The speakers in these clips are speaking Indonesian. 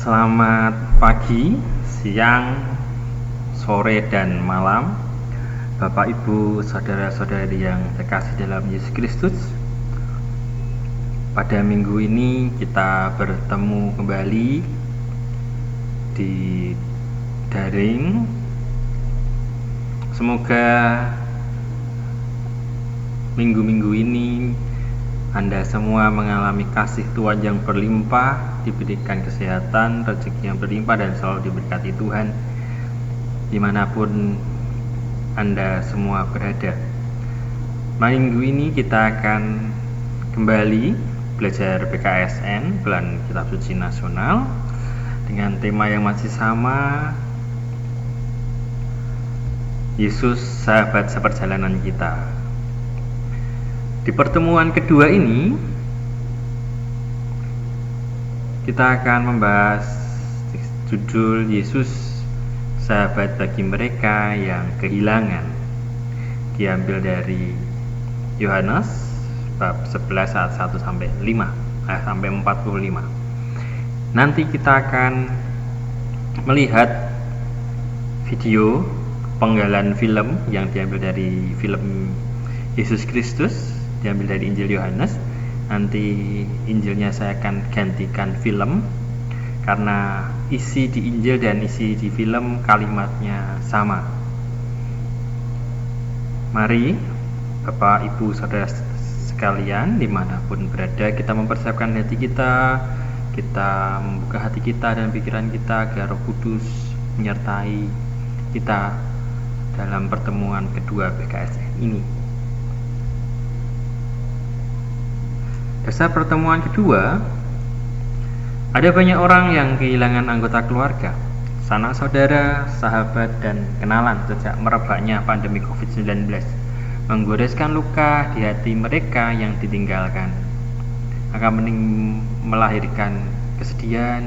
Selamat pagi, siang, sore, dan malam Bapak, Ibu, Saudara-saudari yang terkasih dalam Yesus Kristus. Pada minggu ini kita bertemu kembali di daring. Semoga minggu-minggu ini Anda semua mengalami kasih Tuhan yang berlimpah, diberikan kesehatan, rezeki yang berlimpah, dan selalu diberkati Tuhan dimanapun Anda semua berada. Minggu ini kita akan kembali belajar PKSN, Bulan Kitab Suci Nasional, dengan tema yang masih sama, Yesus sahabat seperjalanan kita. Di pertemuan kedua ini kita akan membahas judul Yesus sahabat bagi mereka yang kehilangan, diambil dari Yohanes bab 11 ayat 1 sampai 45. Nanti kita akan melihat video penggalan film yang diambil dari film Yesus Kristus, diambil dari Injil Yohanes. Nanti Injilnya saya akan gantikan film karena isi di Injil dan isi di film kalimatnya sama. Mari Bapak, Ibu, Saudara sekalian dimanapun berada, kita mempersiapkan hati kita, kita membuka hati kita dan pikiran kita agar Roh Kudus menyertai kita dalam pertemuan kedua PKSN ini. Dasar pertemuan kedua, ada banyak orang yang kehilangan anggota keluarga, sanak saudara, sahabat, dan kenalan sejak merebaknya pandemi COVID-19, menggoreskan luka di hati mereka yang ditinggalkan, akan melahirkan kesedihan,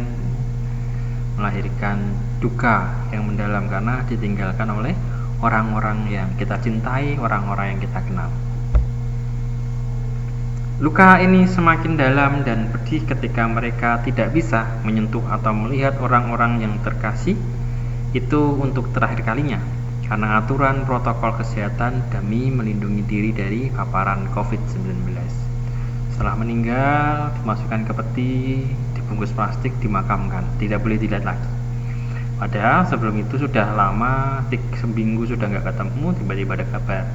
melahirkan duka yang mendalam karena ditinggalkan oleh orang-orang yang kita cintai, orang-orang yang kita kenal. Luka ini semakin dalam dan pedih ketika mereka tidak bisa menyentuh atau melihat orang-orang yang terkasih itu untuk terakhir kalinya karena aturan protokol kesehatan demi melindungi diri dari paparan COVID-19. Setelah meninggal, dimasukkan ke peti, dibungkus plastik, dimakamkan, tidak boleh dilihat lagi. Padahal sebelum itu sudah lama, seminggu sudah nggak ketemu, tiba-tiba ada kabar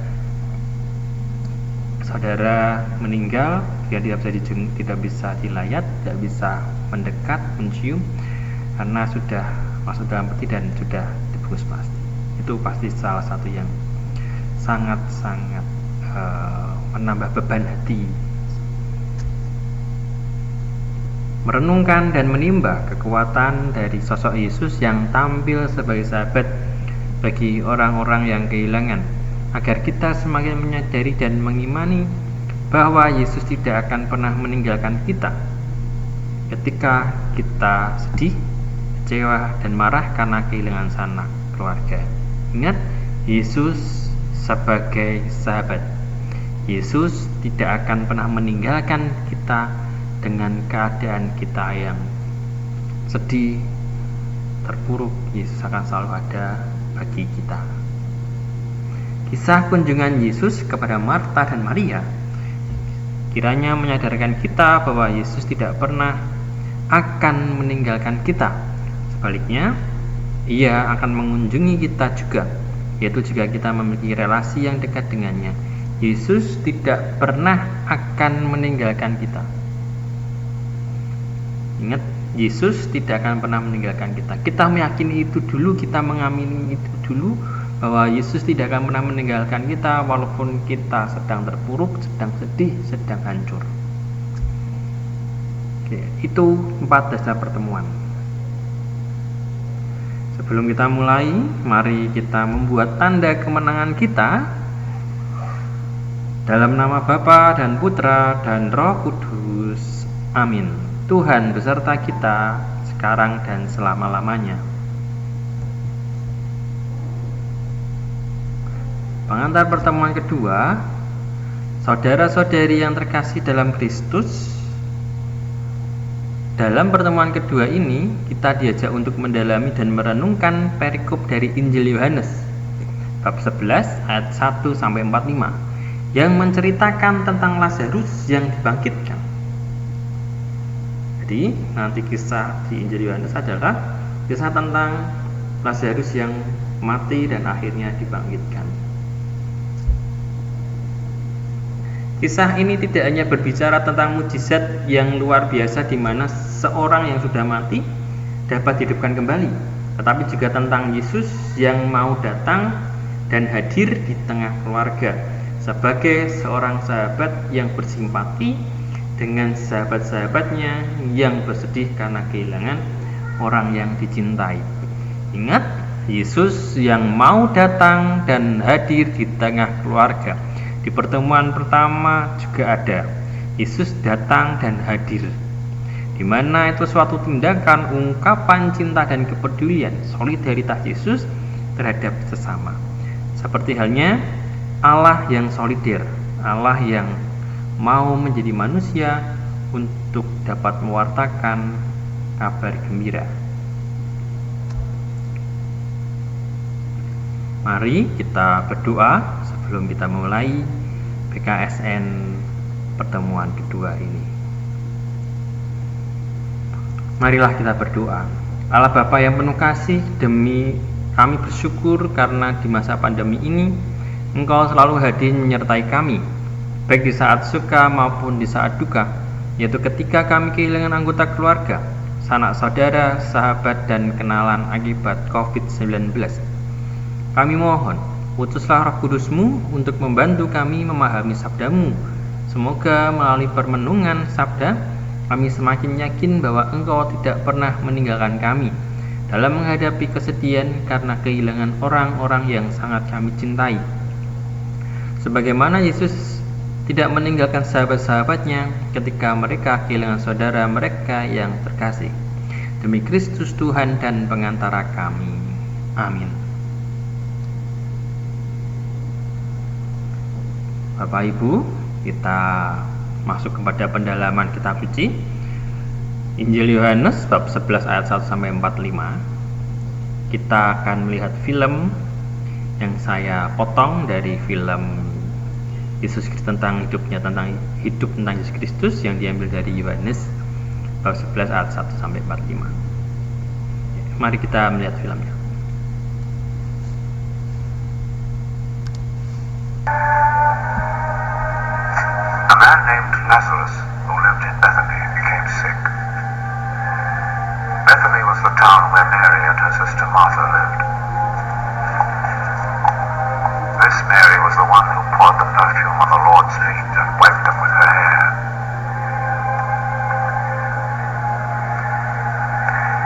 saudara meninggal, dia tidak bisa dilayat, tidak bisa mendekat, mencium karena sudah masuk dalam peti dan sudah dibungkus plastik. Itu pasti salah satu yang sangat-sangat menambah beban hati. Merenungkan dan menimba kekuatan dari sosok Yesus yang tampil sebagai sahabat bagi orang-orang yang kehilangan, agar kita semakin menyadari dan mengimani bahwa Yesus tidak akan pernah meninggalkan kita ketika kita sedih, kecewa, dan marah karena kehilangan sanak keluarga. Ingat, Yesus sebagai sahabat. Yesus tidak akan pernah meninggalkan kita dengan keadaan kita yang sedih, terpuruk. Yesus akan selalu ada bagi kita. Kisah kunjungan Yesus kepada Marta dan Maria kiranya menyadarkan kita bahwa Yesus tidak pernah akan meninggalkan kita. Sebaliknya, Ia akan mengunjungi kita juga, yaitu jika kita memiliki relasi yang dekat dengannya. Yesus tidak pernah akan meninggalkan kita. Ingat, Yesus tidak akan pernah meninggalkan kita. Kita meyakini itu dulu, kita mengamini itu dulu, bahwa Yesus tidak akan pernah meninggalkan kita walaupun kita sedang terpuruk, sedang sedih, sedang hancur. Oke, itu 4 dasar pertemuan. Sebelum kita mulai, mari kita membuat tanda kemenangan kita dalam nama Bapa dan Putra dan Roh Kudus. Amin. Tuhan beserta kita sekarang dan selama-lamanya. Pengantar pertemuan kedua, saudara-saudari yang terkasih dalam Kristus, Dalam pertemuan kedua ini, kita diajak untuk mendalami dan merenungkan perikop dari Injil Yohanes bab 11 ayat 1 sampai 45 yang menceritakan tentang Lazarus yang dibangkitkan. Jadi, nanti kisah di Injil Yohanes adalah kisah tentang Lazarus yang mati dan akhirnya dibangkitkan. Kisah ini tidak hanya berbicara tentang mujizat yang luar biasa di mana seorang yang sudah mati dapat dihidupkan kembali, tetapi juga tentang Yesus yang mau datang dan hadir di tengah keluarga sebagai seorang sahabat yang bersimpati dengan sahabat-sahabatnya yang bersedih karena kehilangan orang yang dicintai. Ingat, Yesus yang mau datang dan hadir di tengah keluarga. Di pertemuan pertama juga ada Yesus datang dan hadir, di mana itu suatu tindakan ungkapan cinta dan kepedulian, solidaritas Yesus terhadap sesama. Seperti halnya Allah yang solider, Allah yang mau menjadi manusia untuk dapat mewartakan kabar gembira. Mari kita berdoa sebelum kita memulai PKSN pertemuan kedua ini. Marilah kita berdoa. Allah Bapa yang penuh kasih, demi kami bersyukur karena di masa pandemi ini Engkau selalu hadir menyertai kami, baik di saat suka maupun di saat duka, yaitu ketika kami kehilangan anggota keluarga, sanak saudara, sahabat, dan kenalan akibat COVID-19. Kami mohon, utuslah Roh Kudus-Mu untuk membantu kami memahami sabda-Mu. Semoga melalui permenungan sabda, kami semakin yakin bahwa Engkau tidak pernah meninggalkan kami dalam menghadapi kesedihan karena kehilangan orang-orang yang sangat kami cintai. Sebagaimana Yesus tidak meninggalkan sahabat-sahabatnya ketika mereka kehilangan saudara mereka yang terkasih. Demi Kristus Tuhan dan pengantara kami. Amin. Bapak Ibu, kita masuk kepada pendalaman kitab suci Injil Yohanes bab 11 ayat 1 sampai 45. Kita akan melihat film yang saya potong dari film Yesus Kristus tentang hidup tentang Yesus Kristus yang diambil dari Yohanes bab 11 ayat 1 sampai 45. Mari kita melihat filmnya. A man named Lazarus, who lived in Bethany, became sick. Bethany was the town where Mary and her sister Martha lived. This Mary was the one who poured the perfume on the Lord's feet and wiped them with her hair.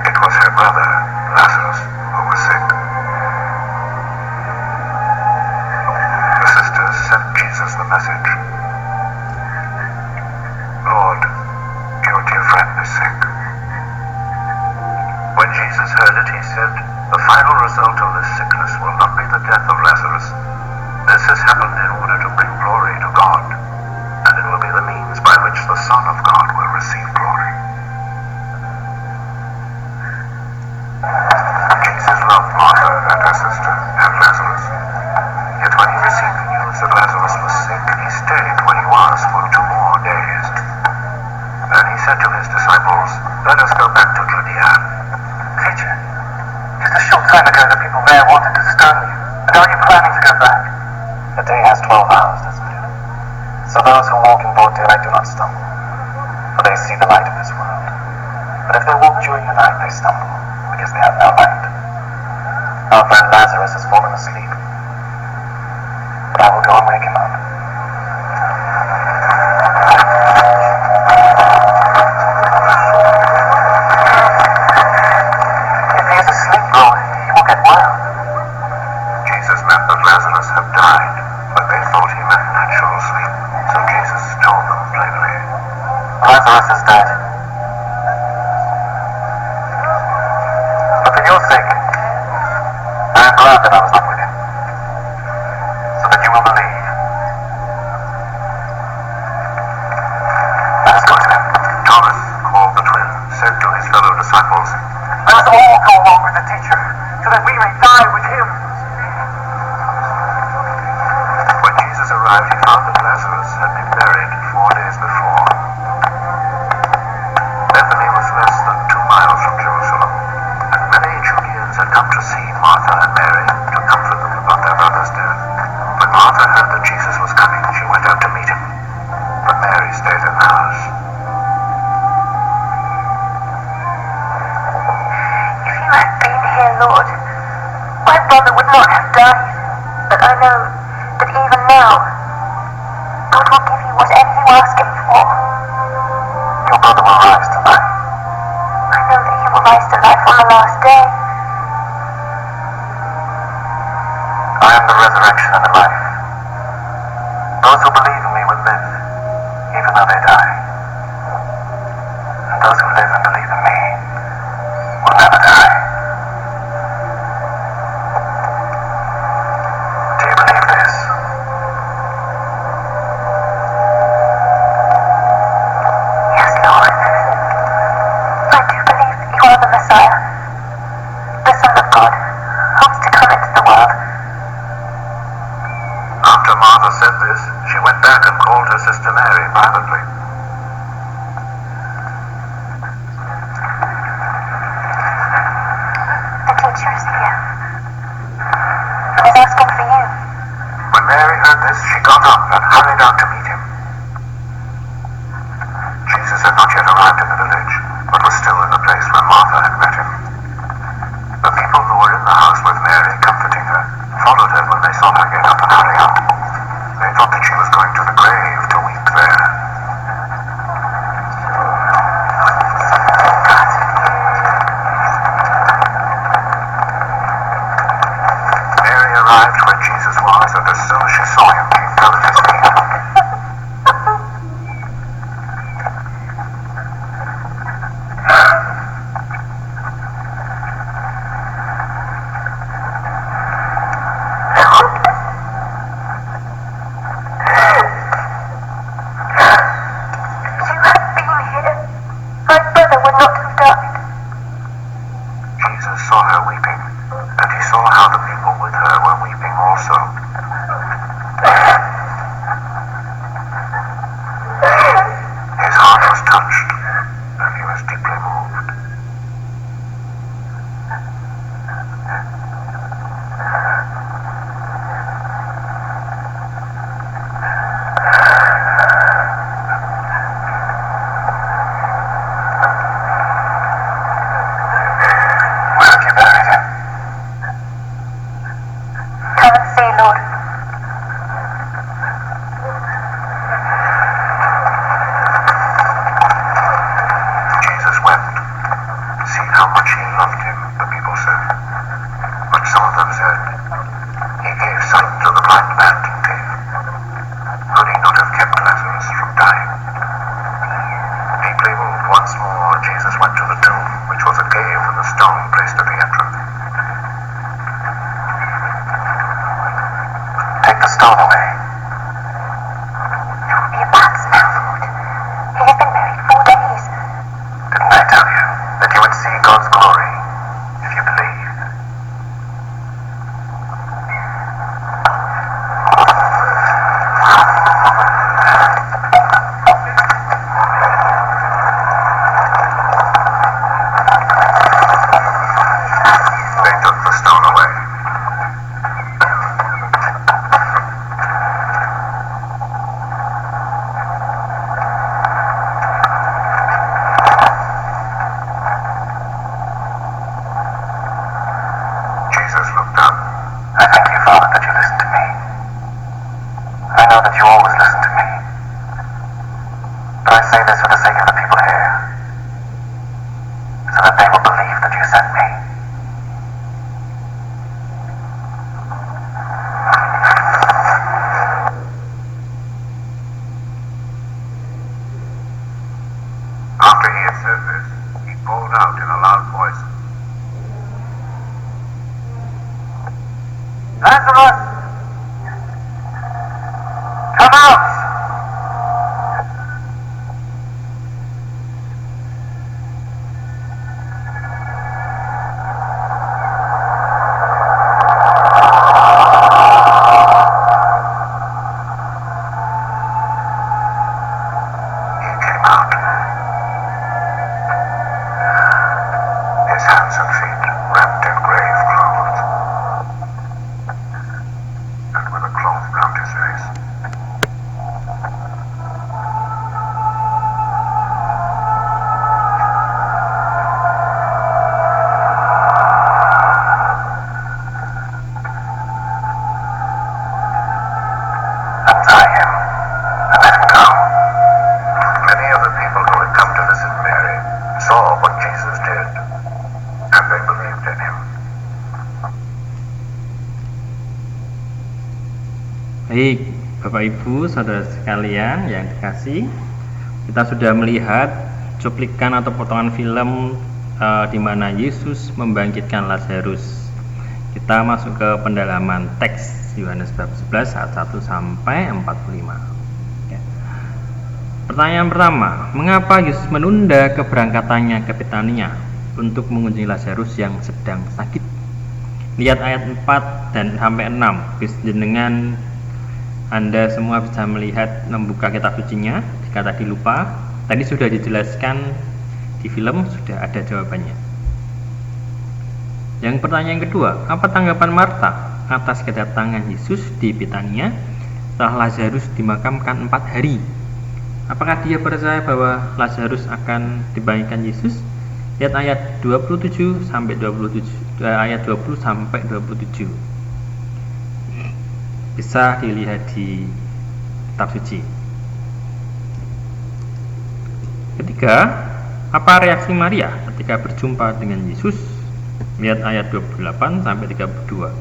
It was her brother, Lazarus, who was sick. The sisters sent Jesus the message, "Lord, your dear friend is sick." When Jesus heard it, he said, "The final result of this sickness will not be the death of Lazarus. This has happened in order to bring glory to God, and it will be the means by which the Son of God will receive glory." Jesus loved Martha and her sister and Lazarus. Yet when he received the news that Lazarus was sick, he stayed where he was for 2 more days. Then he said to his disciples, "Let us go back to Judea." "Teacher, just a short time ago the people there wanted to stone you. And are you planning to go back?" "The day has 12 hours, doesn't it? So those who walk in broad daylight do not stumble, for they see the light of this world. But if they walk during the night, they stumble, because they have no light. Our friend Lazarus has fallen asleep, but I will go and wake him up." "If he is asleep, Lord, he will get well." Jesus meant that Lazarus had died, but they thought he meant natural sleep, so Jesus told them plainly, "Lazarus is dead. But for your sake, I am glad that I was not with him, so that you will believe. disciples, "Let us all go along with the teacher, so that we may die with him." When Jesus arrived, he found that Lazarus had been buried 4 days before. Bethany was less than 2 miles from Jerusalem, and many Judeans had come to see Martha and Mary to comfort them about their brother's death. When Martha heard that Jesus was coming, she went out to meet him, but Mary stayed in the house. If you had been here, Lord, my brother would not have died. But I know that even now, God will give you whatever you ask him for. Your brother will rise to life. I know that he will rise to life on the last day. I am the resurrection and the life. Those who believe in me will live, even though they die. And those who live and believe in me will never die. Do you believe this? Yes, Lord. I do believe that you are the Messiah, the Son of God, who is to come into the world. After Martha said this, she went back and called her sister Mary privately. The teacher is here, and is asking for you. When Mary heard this, she got up and hurried out to meet him. Jesus had not yet arrived in the village, but was still in the place where Martha had met him. The people who were in the house with Mary, comforting her, followed her when they saw her get up and hurry out. They thought that she was going to the grave to weep there. Mary arrived where Jesus was, and as soon as she saw him, she fell at his feet. If you had been here, my brother would not have died. Jesus saw her weeping, and he saw how the people with her were weeping also. His heart was touched, and he was deeply moved. Where have you buried him? Come and see, Lord. Jesus wept. See how much he loved him, the people said. But some of them said, he gave sight to the blind man, didn't he? Could he not have kept Lazarus from dying? Deeply moved once more, Jesus went to the tomb, which was a cave with a stone placed at the entrance. Take the stone away. It will be a bad smell, Lord. He has been buried 4 days. Didn't I tell you that you would see God's glory if you believe? They took the stone away. Jesus looked up. I thank you, Father, that you listened to me. I know that you always listen to me. But I say this for the sake of the people here, so that they will believe that you sent me. After he had said this, he called out in a loud voice, "Lazarus, come out!" Jesus did, and they believed in him. Baik, Bapak Ibu, saudara sekalian yang dikasih, kita sudah melihat cuplikan atau potongan film di mana Yesus membangkitkan Lazarus. Kita masuk ke pendalaman teks Yohanes bab 11 ayat 1 sampai 45. Ya. Pertanyaan pertama, mengapa Yesus menunda keberangkatannya ke Betania untuk mengunjungi Lazarus yang sedang sakit? Lihat ayat 4 dan sampai 6. Jenengan Anda semua bisa melihat, membuka kitab sucinya. Jika tadi lupa, tadi sudah dijelaskan di film, sudah ada jawabannya. Yang pertanyaan kedua, apa tanggapan Marta atas kedatangan Yesus di Betania setelah Lazarus dimakamkan 4 hari? Apakah dia percaya bahwa Lazarus akan dibangkitkan Yesus? Lihat ayat 27 sampai 27, ayat 20 sampai 27. Bisa dilihat di kitab suci. Ketiga, apa reaksi Maria ketika berjumpa dengan Yesus? Lihat ayat 28 sampai 32.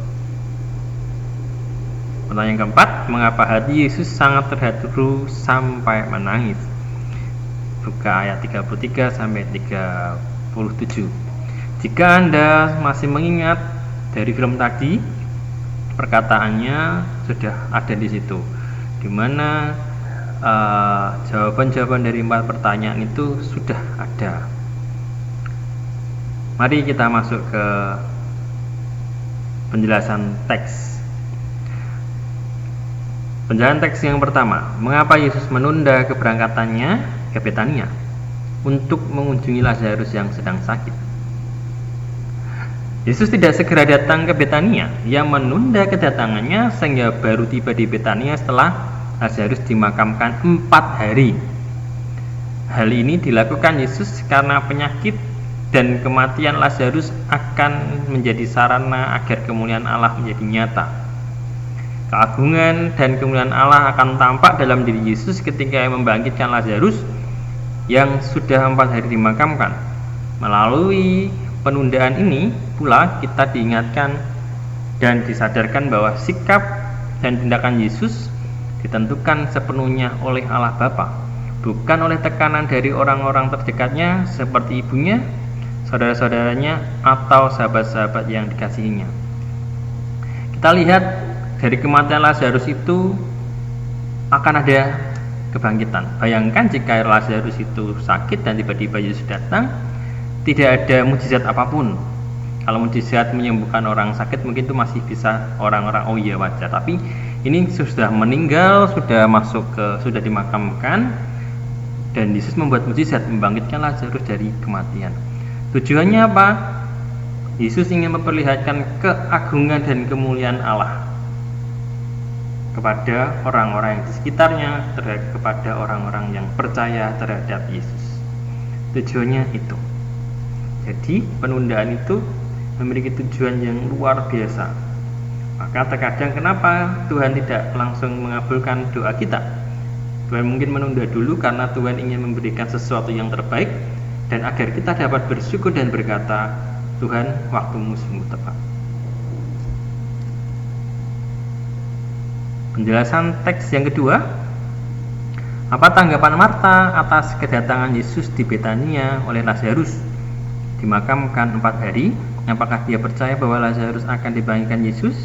Pertanyaan keempat, mengapa hati Yesus sangat terharu sampai menangis? Buka ayat 33 sampai 37. Jika Anda masih mengingat dari film tadi, perkataannya sudah ada di situ, di mana jawaban-jawaban dari 4 pertanyaan itu sudah ada. Mari kita masuk ke penjelasan teks. Penjelasan teks yang pertama, mengapa Yesus menunda keberangkatannya ke Betania untuk mengunjungi Lazarus yang sedang sakit? Yesus tidak segera datang ke Betania. Ia menunda kedatangannya sehingga baru tiba di Betania setelah Lazarus dimakamkan 4 hari. Hal ini dilakukan Yesus karena penyakit dan kematian Lazarus akan menjadi sarana agar kemuliaan Allah menjadi nyata. Keagungan dan kemuliaan Allah akan tampak dalam diri Yesus ketika Ia membangkitkan Lazarus yang sudah 4 hari dimakamkan. Melalui penundaan ini pula kita diingatkan dan disadarkan bahwa sikap dan tindakan Yesus ditentukan sepenuhnya oleh Allah Bapa, bukan oleh tekanan dari orang-orang terdekatnya seperti ibunya, saudara-saudaranya, atau sahabat-sahabat yang dikasihinya. Kita lihat dari kematian Lazarus itu akan ada kebangkitan. Bayangkan jika Lazarus itu sakit dan tiba-tiba Yesus datang, tidak ada mukjizat apapun. Kalau mukjizat menyembuhkan orang sakit mungkin itu masih bisa orang-orang oh iya wajar, tapi ini sudah meninggal, sudah dimakamkan, dan Yesus membuat mukjizat membangkitkan Lazarus dari kematian. Tujuannya apa? Yesus ingin memperlihatkan keagungan dan kemuliaan Allah kepada orang-orang yang di sekitarnya, kepada orang-orang yang percaya terhadap Yesus. Tujuannya itu. Jadi penundaan itu memiliki tujuan yang luar biasa. Maka terkadang kenapa Tuhan tidak langsung mengabulkan doa kita? Tuhan mungkin menunda dulu karena Tuhan ingin memberikan sesuatu yang terbaik, dan agar kita dapat bersyukur dan berkata, Tuhan, waktumu sungguh tepat. Penjelasan teks yang kedua, apa tanggapan Marta atas kedatangan Yesus di Betania oleh Lazarus dimakamkan 4 hari? Apakah dia percaya bahwa Lazarus akan dibangkitkan Yesus?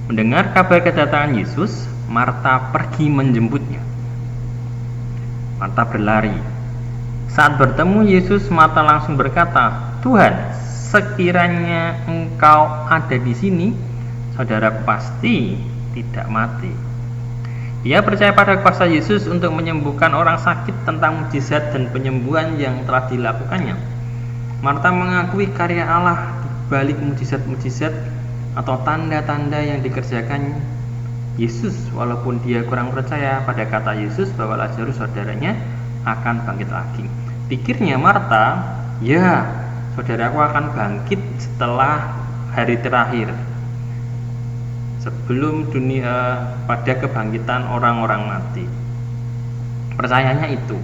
Mendengar kabar kedatangan Yesus, Marta pergi menjemputnya. Marta berlari. Saat bertemu Yesus, Marta langsung berkata, Tuhan, sekiranya Engkau ada di sini, saudaraku pasti tidak mati. Ia percaya pada kuasa Yesus untuk menyembuhkan orang sakit, tentang mukjizat dan penyembuhan yang telah dilakukannya. Marta mengakui karya Allah di balik mukjizat-mukjizat atau tanda-tanda yang dikerjakan Yesus, walaupun dia kurang percaya pada kata Yesus bahwa Lazarus saudaranya akan bangkit lagi. Pikirnya Marta, ya, saudaraku akan bangkit setelah hari terakhir, sebelum dunia, pada kebangkitan orang-orang mati. Percayanya itu.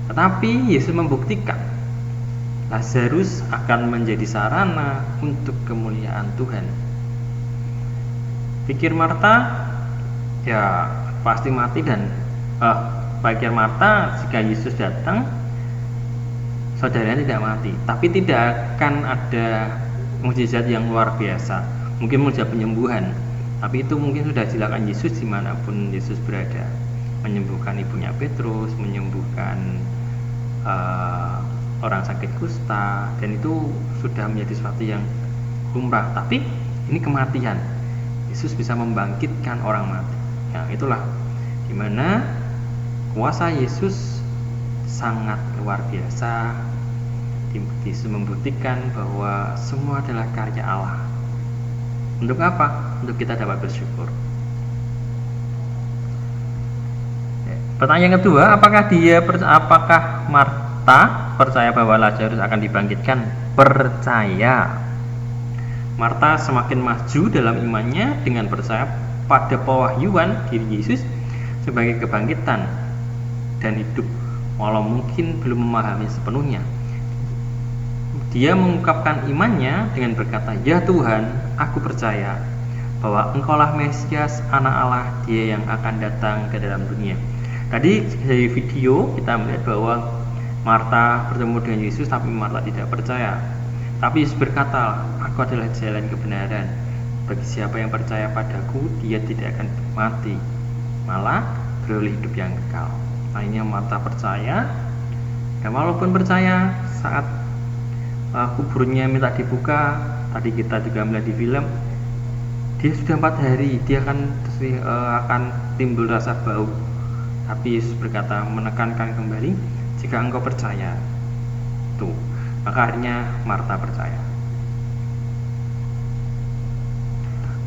Tetapi Yesus membuktikan Lazarus akan menjadi sarana untuk kemuliaan Tuhan. Pikir Marta, ya pasti mati dan pikir Marta, jika Yesus datang, saudaranya tidak mati, tapi tidak akan ada mukjizat yang luar biasa. Mungkin mukjizat penyembuhan, tapi itu mungkin sudah dilakukan Yesus dimanapun Yesus berada, menyembuhkan ibunya Petrus, menyembuhkan orang sakit kusta, dan itu sudah menjadi sesuatu yang lumrah. Tapi ini kematian, Yesus bisa membangkitkan orang mati. Ya, itulah dimana kuasa Yesus sangat luar biasa, membuktikan bahwa semua adalah karya Allah. Untuk apa? Untuk kita dapat bersyukur. Pertanyaan kedua, apakah Marta percaya bahwa Lazarus akan dibangkitkan? Percaya. Marta semakin maju dalam imannya dengan percaya pada pewahyuan diri Yesus sebagai kebangkitan dan hidup, walau mungkin belum memahami sepenuhnya. Dia mengungkapkan imannya dengan berkata, "Ya Tuhan, aku percaya bahwa Engkaulah Mesias, Anak Allah, Dia yang akan datang ke dalam dunia." Tadi dari video kita melihat bahwa Marta bertemu dengan Yesus, tapi Marta tidak percaya. Tapi Yesus berkata, "Aku adalah jalan kebenaran. Bagi siapa yang percaya padaku, dia tidak akan mati, malah beroleh hidup yang kekal." Akhirnya Marta percaya, dan walaupun percaya saat kuburnya minta dibuka, tadi kita juga melihat di film, dia sudah 4 hari, dia akan timbul rasa bau. Tapi Yesus berkata, menekankan kembali, "Jika engkau percaya." Tuh, maka akhirnya Marta percaya.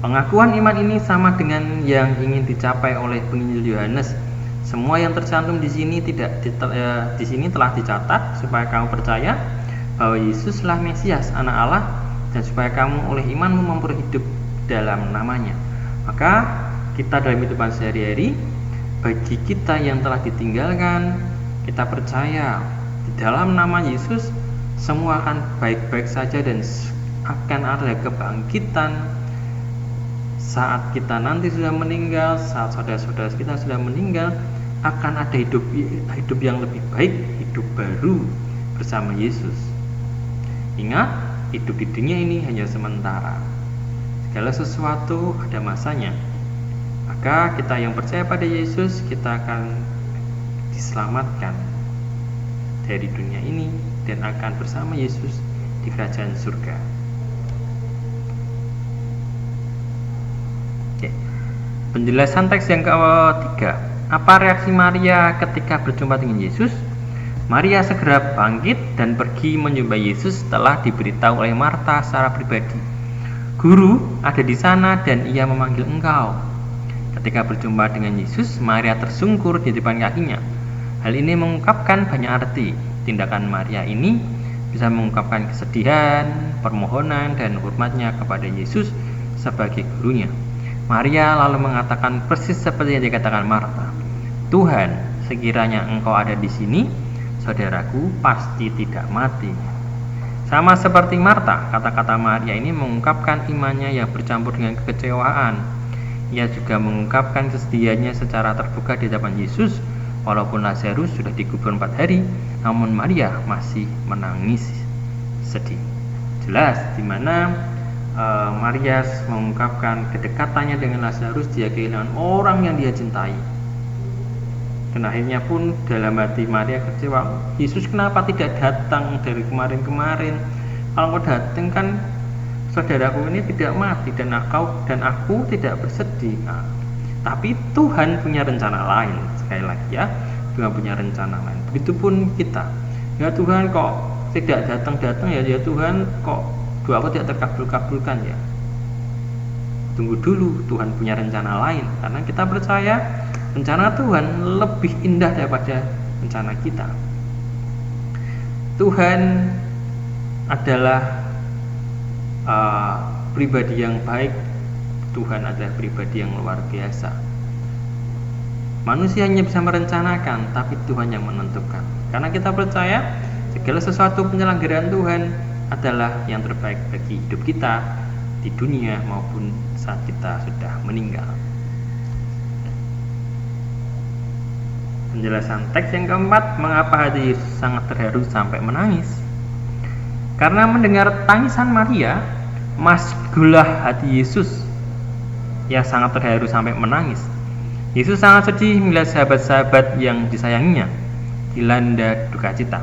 Pengakuan iman ini sama dengan yang ingin dicapai oleh penginjil Yohanes. Semua yang tercantum di sini telah dicatat supaya kamu percaya bahwa Yesuslah Mesias, Anak Allah, dan supaya kamu oleh imanmu memperoleh hidup dalam namanya. Maka kita dalam kehidupan sehari-hari, bagi kita yang telah ditinggalkan, kita percaya di dalam nama Yesus semua akan baik-baik saja dan akan ada kebangkitan saat kita nanti sudah meninggal, saat saudara-saudara kita sudah meninggal, akan ada hidup yang lebih baik, hidup baru bersama Yesus. Ingat, hidup di dunia ini hanya sementara. Segala sesuatu ada masanya. Maka kita yang percaya pada Yesus, kita akan diselamatkan dari dunia ini dan akan bersama Yesus di kerajaan surga. Oke. Penjelasan teks yang ketiga. Apa reaksi Maria ketika berjumpa dengan Yesus? Maria segera bangkit dan pergi menjumpai Yesus setelah diberitahu oleh Marta secara pribadi. "Guru ada di sana dan ia memanggil engkau." Ketika berjumpa dengan Yesus, Maria tersungkur di depan kakinya. Hal ini mengungkapkan banyak arti. Tindakan Maria ini bisa mengungkapkan kesedihan, permohonan, dan hormatnya kepada Yesus sebagai gurunya. Maria lalu mengatakan persis seperti yang dikatakan Marta, "Tuhan, sekiranya engkau ada di sini, saudaraku pasti tidak mati." Sama seperti Marta, kata-kata Maria ini mengungkapkan imannya yang bercampur dengan kekecewaan. Ia juga mengungkapkan kesedihannya secara terbuka di hadapan Yesus. Walaupun Lazarus sudah dikubur 4 hari, namun Maria masih menangis sedih. Jelas di mana Maria mengungkapkan kedekatannya dengan Lazarus, dia kehilangan orang yang dia cintai. Dan akhirnya pun dalam hati Maria kecewa, "Yesus kenapa tidak datang dari kemarin-kemarin? Kalau kau datang kan saudaraku ini tidak mati dan aku tidak bersedih." Nah, tapi Tuhan punya rencana lain. Sekali lagi ya, Tuhan punya rencana lain. Begitupun kita. Ya Tuhan kok tidak datang-datang ya Tuhan, kok doaku tidak terkabulkan ya. Tunggu dulu, Tuhan punya rencana lain. Karena kita percaya rencana Tuhan lebih indah daripada rencana kita. Tuhan adalah pribadi yang baik. Tuhan adalah pribadi yang luar biasa. Manusia hanya bisa merencanakan, tapi Tuhan yang menentukan. Karena kita percaya segala sesuatu penyelenggaraan Tuhan adalah yang terbaik bagi hidup kita di dunia maupun saat kita sudah meninggal. Penjelasan teks yang keempat, mengapa hati Yesus sangat terharu sampai menangis? Karena mendengar tangisan Maria, masgulah hati Yesus. Ia sangat terharu sampai menangis. Yesus sangat sedih melihat sahabat-sahabat yang disayanginya dilanda duka cita.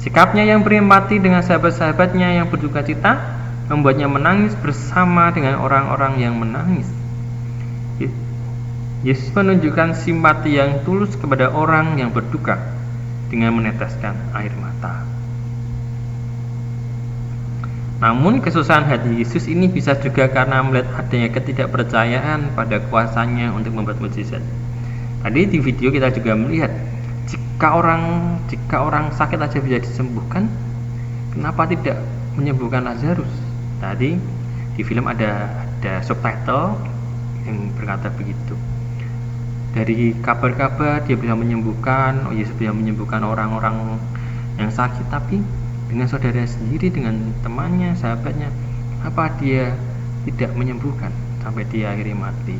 Sikapnya yang berempati dengan sahabat-sahabatnya yang berduka cita membuatnya menangis bersama dengan orang-orang yang menangis. Yesus menunjukkan simpati yang tulus kepada orang yang berduka dengan meneteskan air mata. Namun kesusahan hati Yesus ini bisa juga karena melihat adanya ketidakpercayaan pada kuasanya untuk membuat mukjizat. Tadi di video kita juga melihat jika orang sakit aja bisa disembuhkan, kenapa tidak menyembuhkan Lazarus? Tadi di film ada subtitle yang berkata begitu. Dari kabar-kabar dia bisa menyembuhkan, Yesus bisa menyembuhkan orang-orang yang sakit, tapi dengan saudara sendiri, dengan temannya, sahabatnya, apa dia tidak menyembuhkan sampai dia akhirnya mati?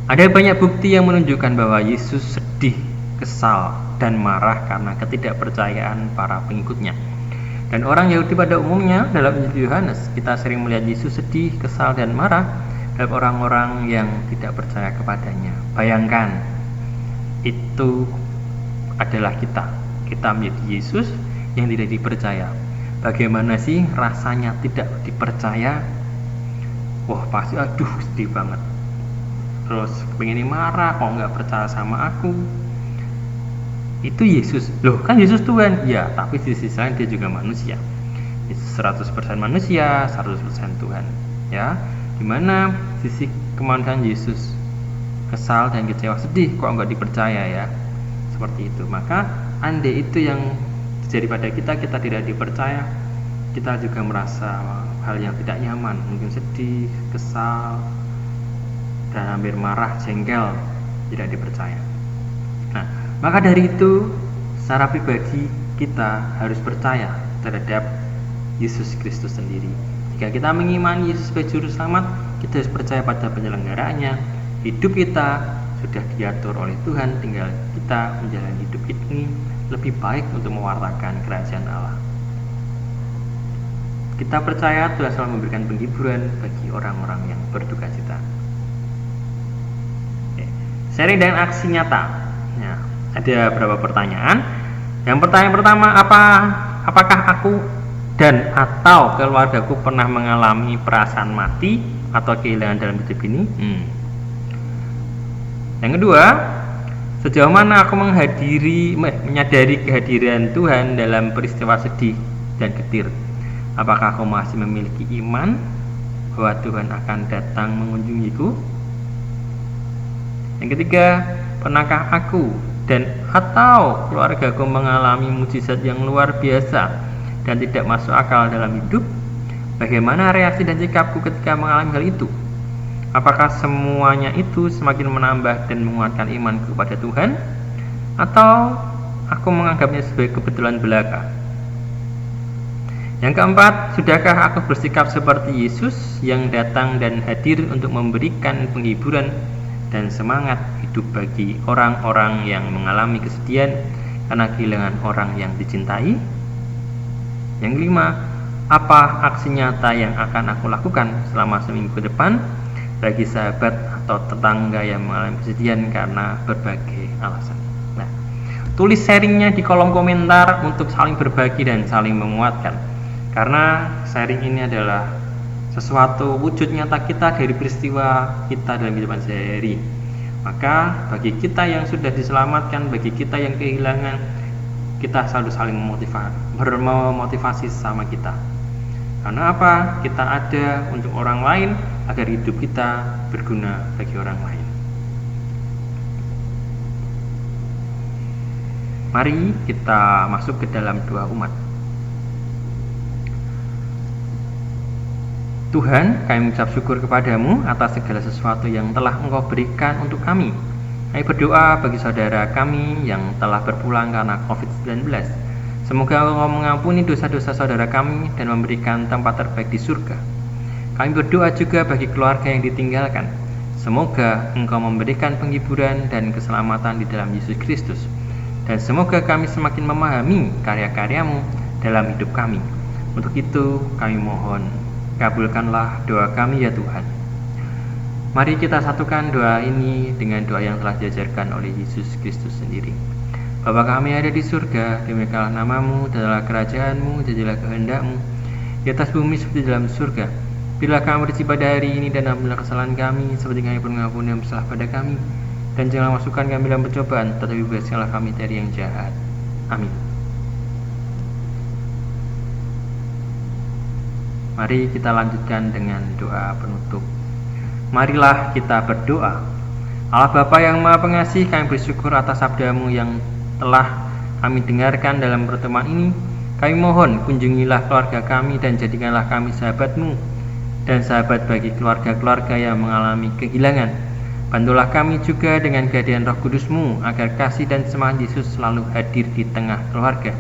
Ada banyak bukti yang menunjukkan bahwa Yesus sedih, kesal, dan marah karena ketidakpercayaan para pengikutnya. Dan orang Yahudi pada umumnya dalam Injil Yohanes, kita sering melihat Yesus sedih, kesal, dan marah terhadap orang-orang yang tidak percaya kepadanya. Bayangkan, itu adalah kita menjadi Yesus yang tidak dipercaya. Bagaimana sih rasanya tidak dipercaya? Wah, pasti aduh sedih banget. Terus pengen marah, kok nggak percaya sama aku. Itu Yesus. Loh, kan Yesus Tuhan. Ya, tapi di sisi lain dia juga manusia. 100% manusia, 100% Tuhan. Ya, dimana sisi kemanusiaan Yesus kesal dan kecewa, sedih, kok nggak dipercaya ya? Seperti itu. Maka andai itu yang terjadi pada kita tidak dipercaya, kita juga merasa hal yang tidak nyaman, mungkin sedih, kesal, dan hampir marah, jengkel, tidak dipercaya. Nah, maka dari itu secara pribadi kita harus percaya terhadap Yesus Kristus sendiri. Jika kita mengimani Yesus sebagai juru selamat, kita harus percaya pada penyelenggaraannya. Hidup kita sudah diatur oleh Tuhan, tinggal kita menjalani hidup ini lebih baik untuk mewartakan kerajaan Allah. Kita percaya Tuhan selalu memberikan penghiburan bagi orang-orang yang berduka cita. Sharing dengan aksi nyata. Ya, ada beberapa pertanyaan. Yang pertanyaan pertama, apakah aku dan atau keluargaku pernah mengalami perasaan mati atau kehilangan dalam hidup ini? Yang kedua, sejauh mana aku menyadari kehadiran Tuhan dalam peristiwa sedih dan getir? Apakah aku masih memiliki iman bahwa Tuhan akan datang mengunjungiku? Yang ketiga, pernahkah aku dan atau keluargaku mengalami mukjizat yang luar biasa dan tidak masuk akal dalam hidup? Bagaimana reaksi dan sikapku ketika mengalami hal itu? Apakah semuanya itu semakin menambah dan menguatkan imanku kepada Tuhan? Atau aku menganggapnya sebagai kebetulan belaka? Yang keempat, sudahkah aku bersikap seperti Yesus yang datang dan hadir untuk memberikan penghiburan dan semangat hidup bagi orang-orang yang mengalami kesedihan karena kehilangan orang yang dicintai? Yang kelima, apa aksi nyata yang akan aku lakukan selama seminggu ke depan bagi sahabat atau tetangga yang mengalami kesedihan karena berbagai alasan? Nah, tulis sharingnya di kolom komentar untuk saling berbagi dan saling menguatkan, karena sharing ini adalah sesuatu wujud nyata kita dari peristiwa kita dalam kehidupan sehari-hari. Maka bagi kita yang sudah diselamatkan, bagi kita yang kehilangan, kita selalu saling memotivasi sama kita. Karena apa? Kita ada untuk orang lain agar hidup kita berguna bagi orang lain. Mari kita masuk ke dalam doa umat. Tuhan, kami mengucap syukur kepadamu atas segala sesuatu yang telah Engkau berikan untuk kami. Kami berdoa bagi saudara kami yang telah berpulang karena COVID-19. Semoga Engkau mengampuni dosa-dosa saudara kami dan memberikan tempat terbaik di surga. Kami berdoa juga bagi keluarga yang ditinggalkan. Semoga Engkau memberikan penghiburan dan keselamatan di dalam Yesus Kristus. Dan semoga kami semakin memahami karya-karya-Mu dalam hidup kami. Untuk itu kami mohon, kabulkanlah doa kami ya Tuhan. Mari kita satukan doa ini dengan doa yang telah diajarkan oleh Yesus Kristus sendiri. Bapa kami ada di surga, dimuliakanlah nama-Mu, datanglah kerajaan-Mu, jadilah kehendak-Mu di atas bumi seperti dalam surga. Bila kami bersih pada hari ini dan ampunilah kesalahan kami, seperti kami pun mengampuni yang bersalah pada kami. Dan janganlah masukkan kami dalam pencobaan, tetapi bebaskanlah kami dari yang jahat. Amin. Mari kita lanjutkan dengan doa penutup. Marilah kita berdoa. Allah Bapa yang Maha Pengasih, kami bersyukur atas sabda-Mu yang telah kami dengarkan dalam pertemuan ini. Kami mohon kunjungilah keluarga kami dan jadikanlah kami sahabat-Mu dan sahabat bagi keluarga-keluarga yang mengalami kehilangan. Bantulah kami juga dengan kehadiran Roh Kudus-Mu agar kasih dan semangat Yesus selalu hadir di tengah keluarga,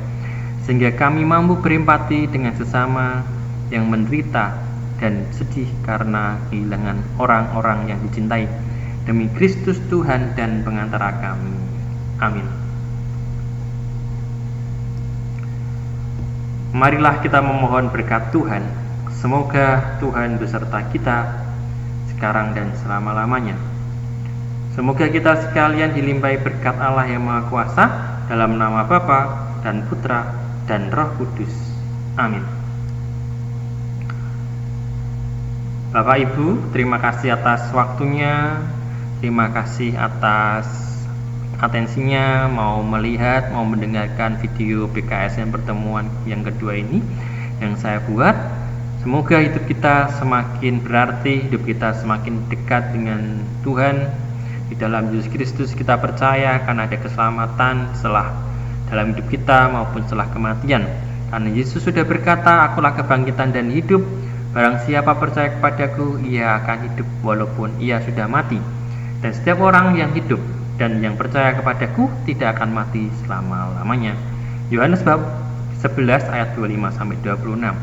sehingga kami mampu berempati dengan sesama yang menderita dan sedih karena kehilangan orang-orang yang dicintai. Demi Kristus Tuhan dan pengantara kami. Amin. Marilah kita memohon berkat Tuhan. Semoga Tuhan beserta kita sekarang dan selama-lamanya. Semoga kita sekalian dilimpahi berkat Allah yang Maha Kuasa, dalam nama Bapa dan Putra dan Roh Kudus. Amin. Bapak Ibu, terima kasih atas waktunya, terima kasih atas atensinya, mau melihat, mau mendengarkan video PKSN pertemuan yang kedua ini yang saya buat. Semoga hidup kita semakin berarti, hidup kita semakin dekat dengan Tuhan. Di dalam Yesus Kristus kita percaya akan ada keselamatan setelah dalam hidup kita maupun setelah kematian. Karena Yesus sudah berkata, "Akulah kebangkitan dan hidup. Barang siapa percaya kepadaku, ia akan hidup walaupun ia sudah mati. Dan setiap orang yang hidup dan yang percaya kepadaku tidak akan mati selama-lamanya." Yohanes bab 11 ayat 25-26.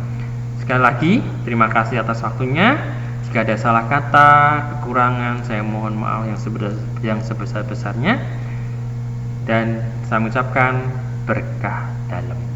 Sekali lagi, terima kasih atas waktunya. Jika ada salah kata, kekurangan, saya mohon maaf yang sebesar-besarnya. Dan saya mengucapkan berkah dalam.